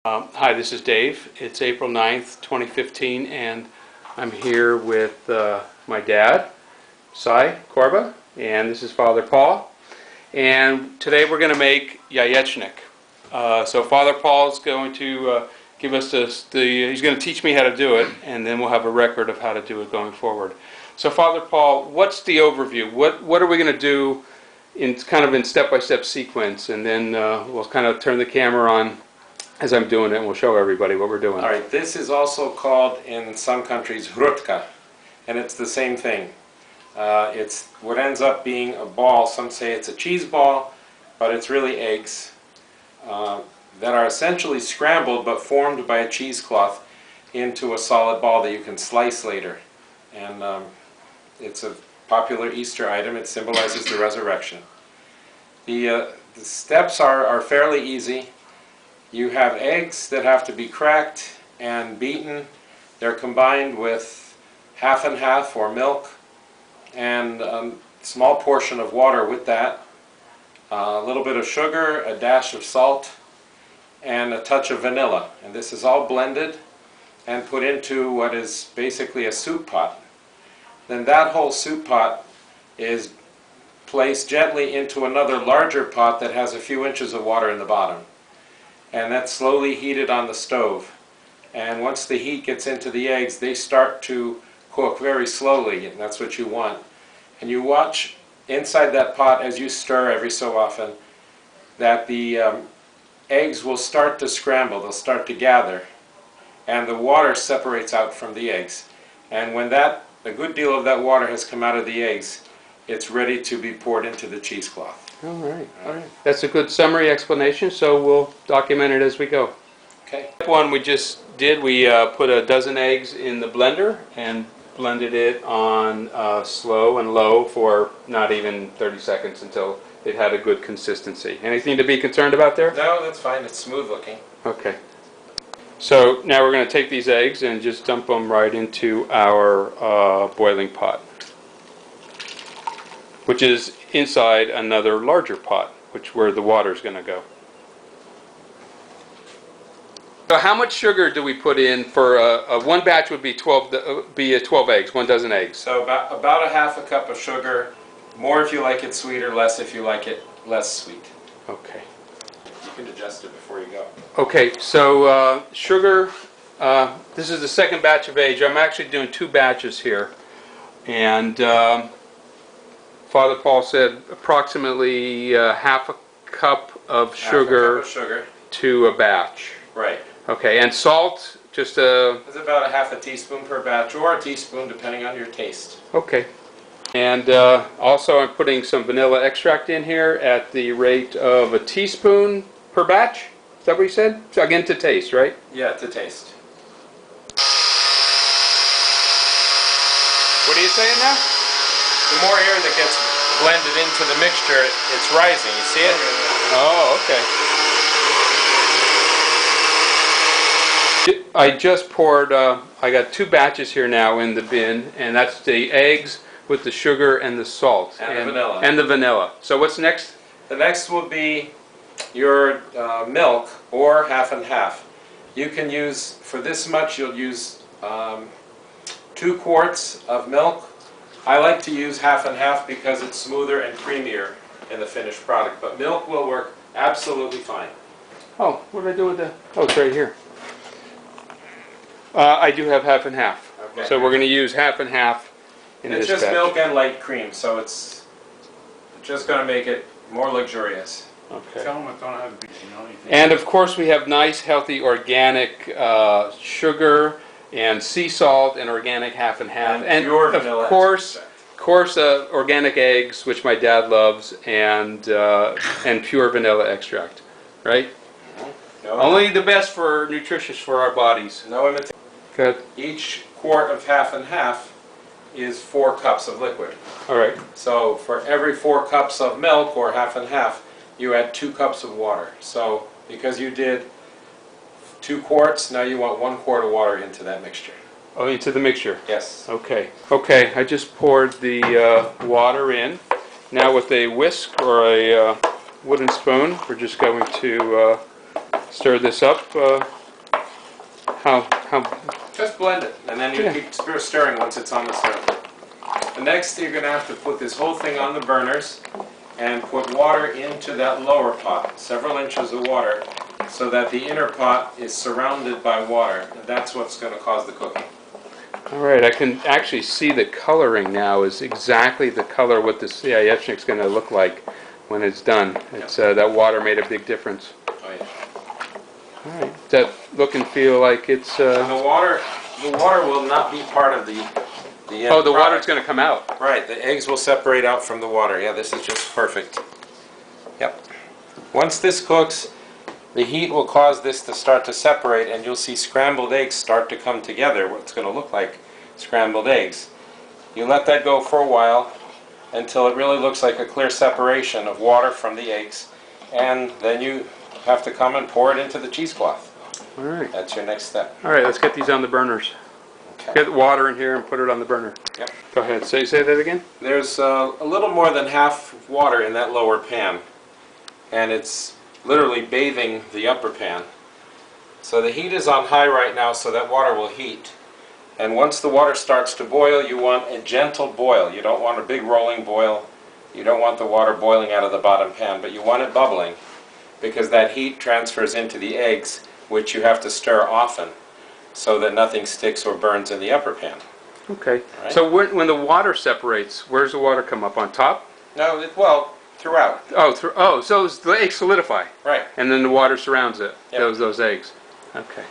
Hi, this is Dave. It's April 9th, 2015, and I'm here with my dad, Cy Korba, and this is Father Paul. And today we're going to make yayechnic. So Father Paul is going to give us he's going to teach me how to do it, and then we'll have a record of how to do it going forward. So Father Paul, what's the overview? What are we going to do in step-by-step sequence, and then we'll kind of turn the camera on as I'm doing it, and we'll show everybody what we're doing. All right, this is also called in some countries hrutka, and it's the same thing. It's what ends up being a ball. Some say it's a cheese ball, but it's really eggs that are essentially scrambled but formed by a cheesecloth into a solid ball that you can slice later. And it's a popular Easter item. It symbolizes the resurrection. The steps are fairly easy. You have eggs that have to be cracked and beaten. They're combined with half and half or milk and a small portion of water with that, a little bit of sugar, a dash of salt, and a touch of vanilla. And this is all blended and put into what is basically a soup pot. Then that whole soup pot is placed gently into another larger pot that has a few inches of water in the bottom. And that's slowly heated on the stove. And once the heat gets into the eggs, they start to cook very slowly, and that's what you want. And you watch inside that pot as you stir every so often that the eggs will start to scramble, they'll start to gather, and the water separates out from the eggs. And when a good deal of that water has come out of the eggs, it's ready to be poured into the cheesecloth. All right. That's a good summary explanation, so we'll document it as we go. Okay. Step one we just did, we put a dozen eggs in the blender and blended it on slow and low for not even 30 seconds until it had a good consistency. Anything to be concerned about there? No, that's fine. It's smooth looking. Okay. So now we're going to take these eggs and just dump them right into our boiling pot, which is inside another larger pot, where the water is going to go. So how much sugar do we put in for one batch? Would be 12 eggs, 1 dozen eggs. So about a half a cup of sugar, more if you like it sweeter, less if you like it less sweet. Okay. You can adjust it before you go. Okay, so sugar, this is the second batch of eggs. I'm actually doing 2 batches here. And Father Paul said approximately half a cup of sugar to a batch. Right. Okay, and salt, just It's about a half a teaspoon per batch, or a teaspoon depending on your taste. Okay. And also I'm putting some vanilla extract in here at the rate of a teaspoon per batch. Is that what you said? So again, to taste, right? Yeah, to taste. What are you saying now? The more air that gets blended into the mixture, it's rising. You see it? Oh, okay. I just poured, I got 2 batches here now in the bin, and that's the eggs with the sugar and the salt. And the vanilla. And the vanilla. So what's next? The next will be your milk, or half and half. You can use, for this much, you'll use 2 quarts of milk. I like to use half and half because it's smoother and creamier in the finished product, but milk will work absolutely fine. Oh, what did I do with the... Oh, it's right here. I do have half and half. Okay. So we're going to use half and half in this batch. It's just milk and light cream, so it's just going to make it more luxurious. Okay. Tell them it don't have bees, you know anything. And of course we have nice, healthy, organic sugar and sea salt and organic half and half. And pure vanilla of course, organic eggs, which my dad loves, and pure vanilla extract. Right? No, Only the best for nutritious for our bodies. no imitation. Good. Each quart of half and half is 4 cups of liquid. All right. So for every 4 cups of milk, or half and half, you add 2 cups of water. So because you did 2 quarts, now you want 1 quart of water into that mixture. Oh, into the mixture. Yes. Okay. Okay. I just poured the water in. Now with a whisk or a wooden spoon, we're just going to stir this up. How? Just blend it, and then you keep stirring once it's on the surface. The next, you're going to have to put this whole thing on the burners and put water into that lower pot, several inches of water, so that the inner pot is surrounded by water. And that's what's going to cause the cooking. All right, I can actually see the coloring now is exactly the color what this yayechnic is going to look like when it's done. It's that water made a big difference. Oh yeah. All right. Does that look and feel like it's? The water will not be part of the oh, the water's going to come out. Right. The eggs will separate out from the water. Yeah, this is just perfect. Yep. Once this cooks, the heat will cause this to start to separate, and you'll see scrambled eggs start to come together. What's going to look like scrambled eggs. You let that go for a while until it really looks like a clear separation of water from the eggs, and then you have to come and pour it into the cheesecloth. All right. That's your next step. All right, let's get these on the burners. Okay. Get water in here and put it on the burner. Yep. Go ahead. Say that again. There's a little more than half water in that lower pan, and it's literally bathing the upper pan. So the heat is on high right now, so that water will heat. And once the water starts to boil, you want a gentle boil. You don't want a big rolling boil. You don't want the water boiling out of the bottom pan, but you want it bubbling, because that heat transfers into the eggs, which you have to stir often so that nothing sticks or burns in the upper pan. Okay. Right. So when the water separates, where's the water come up? On top? No, well, throughout. Oh, so the eggs solidify. Right. And then the water surrounds it. Yep. Those eggs. Okay.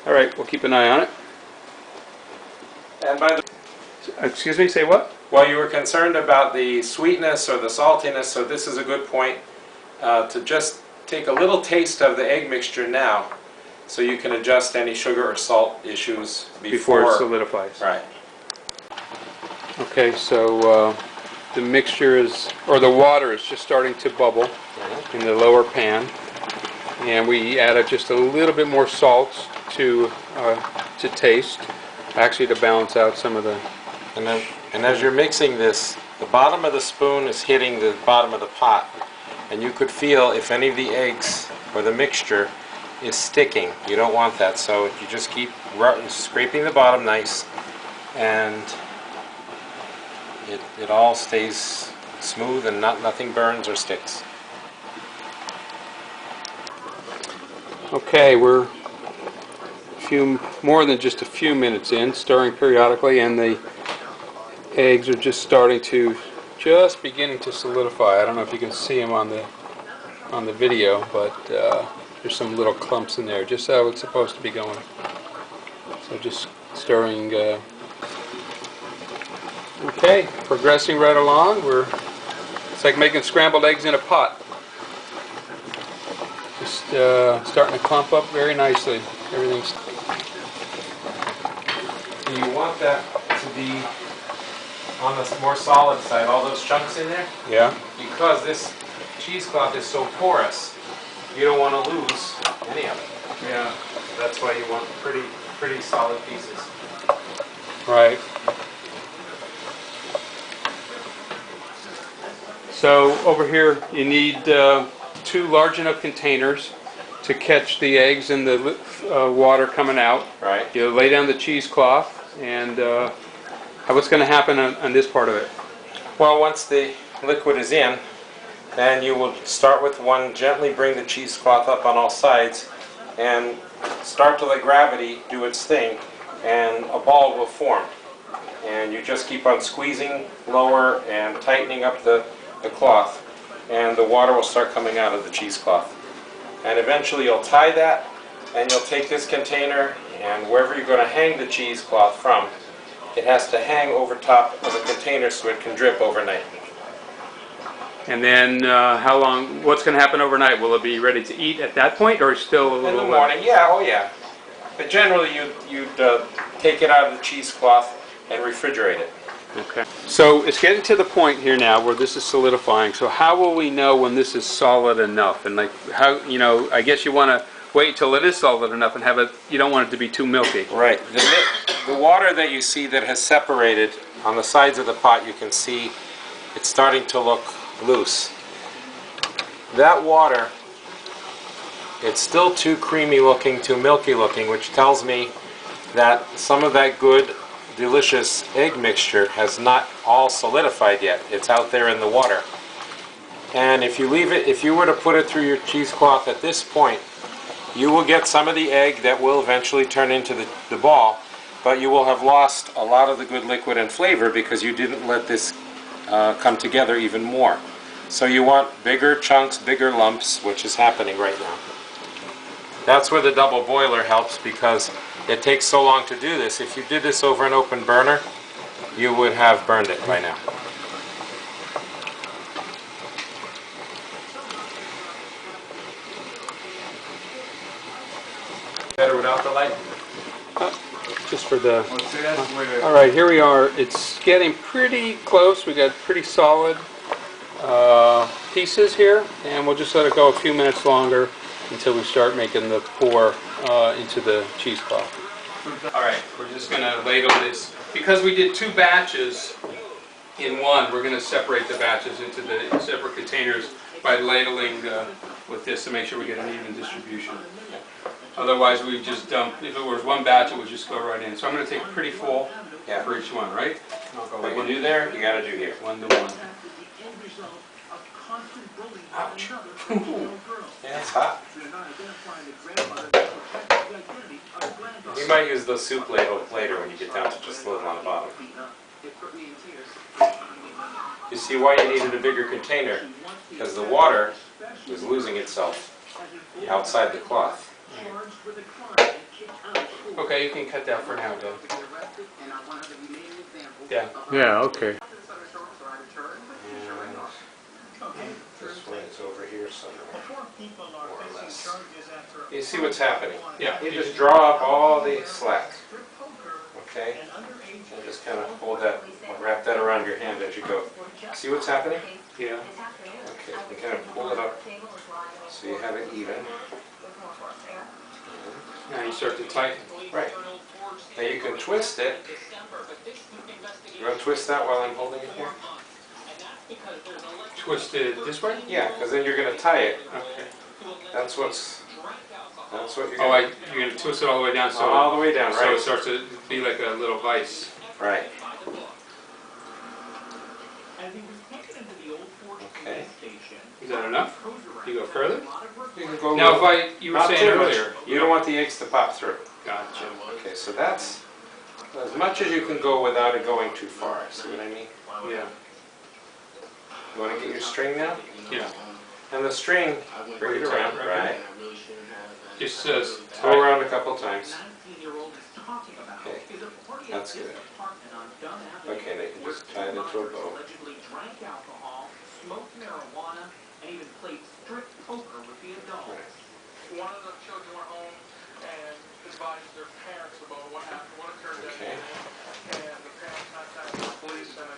All right, we'll keep an eye on it. And by the Excuse me, say what? Well, you were concerned about the sweetness or the saltiness, so this is a good point to just take a little taste of the egg mixture now, so you can adjust any sugar or salt issues Before it solidifies. Right. Okay, so the mixture is, or the water is just starting to bubble in the lower pan, and we added just a little bit more salt to taste, actually to balance out some of the. And as you're mixing this, the bottom of the spoon is hitting the bottom of the pot, and you could feel if any of the eggs or the mixture is sticking. You don't want that, so you just keep scraping the bottom nice, and it all stays smooth and nothing burns or sticks. Okay, we're more than just a few minutes in, stirring periodically, and the eggs are just beginning to solidify. I don't know if you can see them on the video, but there's some little clumps in there, just how it's supposed to be going. So just stirring. Okay, progressing right along. It's like making scrambled eggs in a pot. Just starting to clump up very nicely. Everything's. You want that to be on the more solid side, all those chunks in there, Yeah. because this cheesecloth is so porous, you don't want to lose any of it. Yeah. That's why you want pretty solid pieces. Right. So over here you need 2 large enough containers to catch the eggs and the water coming out. Right. You lay down the cheesecloth, and what's going to happen on this part of it? Well, once the liquid is in, then you will start with one, gently bring the cheesecloth up on all sides, and start to let gravity do its thing, and a ball will form. And you just keep on squeezing lower and tightening up the cloth, and the water will start coming out of the cheesecloth. And eventually you'll tie that, and you'll take this container, and wherever you're going to hang the cheesecloth from, it has to hang over top of the container so it can drip overnight. And then how long? What's going to happen overnight? Will it be ready to eat at that point, or still a little? In the morning, yeah, oh yeah. But generally, you'd take it out of the cheesecloth and refrigerate it. Okay. So it's getting to the point here now where this is solidifying. So how will we know when this is solid enough? And like how, I guess you want to wait until it is solid enough and have it. You don't want it to be too milky. Right. The water that you see that has separated on the sides of the pot, you can see it's starting to look loose. That water it's still too creamy looking, too milky looking, which tells me that some of that good, delicious egg mixture has not all solidified yet. It's out there in the water. And if you leave it, if you were to put it through your cheesecloth at this point, you will get some of the egg that will eventually turn into the ball, but you will have lost a lot of the good liquid and flavor because you didn't let this come together even more. So you want bigger chunks, bigger lumps, which is happening right now. That's where the double boiler helps because it takes so long to do this. If you did this over an open burner, you would have burned it by now. Better without the light? Just for the... All right, here we are. It's getting pretty close. We got pretty solid pieces here, and we'll just let it go a few minutes longer until we start making the pour into the cheesecloth. All right, we're just going to ladle this. Because we did 2 batches in one, we're going to separate the batches into the separate containers by ladling with this to make sure we get an even distribution. Otherwise, we just dump, if it was one batch, it would just go right in. So I'm going to take pretty full for each one, right? I'll go what you do there, you got to do here. 1 to 1. Ouch. Yeah, it's hot. You might use the soup ladle later when you get down to just a little on the bottom. You see why you needed a bigger container? Because the water was losing itself outside the cloth. Okay, you can cut that for now, though. Yeah. Yeah, okay. This one is over here somewhere, more or less. You see what's happening? Yeah. You just draw up all the slack, okay? And just kind of hold that, wrap that around your hand as you go. See what's happening? Yeah. Okay, you kind of pull it up so you have it even. Now you start to tighten. Right. Now you can twist it. You want to twist that while I'm holding it here? Twist it this way? Yeah, because then you're going to tie it. Okay. That's what you're Oh, going to... you're going to twist it all the way down, so all the way down, so right? it starts to be like a little vice. Right. Okay. Is that enough? You go further? You can go Now, you were not saying too much. earlier. You don't want the eggs to pop through. Gotcha. Okay, so that's as much as you can go without it going too far. See what I mean? Yeah. You want to get your string now? Yeah. And the string, bring it around, right? Just says Go around a couple times. Okay, that's good. Okay, they can just tie it into a bow. One of the children were home and advised their parents about what happened, what occurred that day, and the parents contacted the police and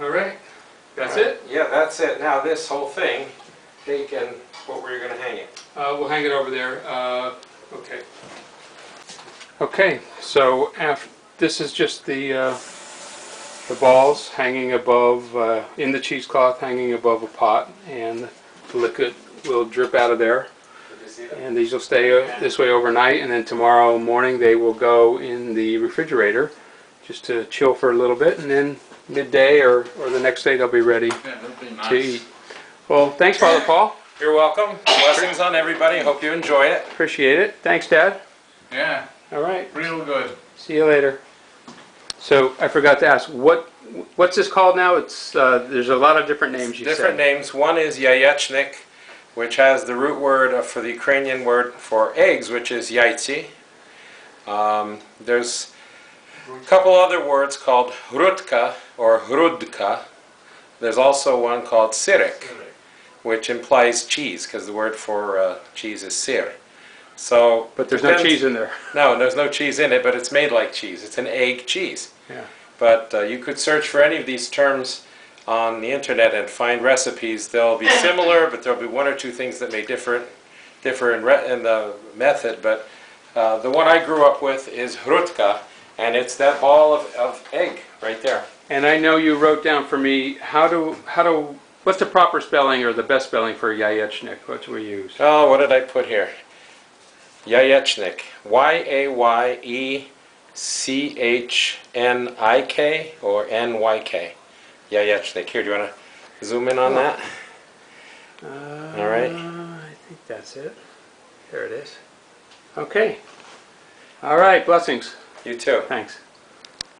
all right. That's it? Yeah, that's it. Now this whole thing, they can, what were you going to hang it? We'll hang it over there. Okay. Okay, so this is just the balls hanging above, in the cheesecloth, hanging above a pot, and the liquid will drip out of there. And these will stay this way overnight, and then tomorrow morning they will go in the refrigerator just to chill for a little bit, and then midday or the next day they'll be ready to eat. Well, thanks, Father Paul. You're welcome. Blessings on everybody. Hope you enjoy it. Appreciate it. Thanks, Dad. Yeah, All right. real good. See you later. So I forgot to ask, what's this called now? It's there's a lot of different names you Different said. names. One is yayechnic, which has the root word for the Ukrainian word for eggs, which is yaitsi. There's a couple other words called hrutka or hrudka. There's also one called sirik, which implies cheese, because the word for cheese is sir. So, But there's no cheese in there. No, there's no cheese in it, but it's made like cheese. It's an egg cheese. Yeah. But you could search for any of these terms on the internet and find recipes. They'll be similar, but there'll be one or two things that may differ in the method. But the one I grew up with is hrutka, and it's that ball of egg right there. And I know you wrote down for me how to What's the proper spelling or the best spelling for yayechnic? What do we use? Oh, what did I put here? Yayechnic. Y-A-Y-E-C-H-N-I-K or N-Y-K. Yayechnic. Here, do you want to zoom in on that? All right. I think that's it. There it is. Okay. All right. Blessings. You too. Thanks.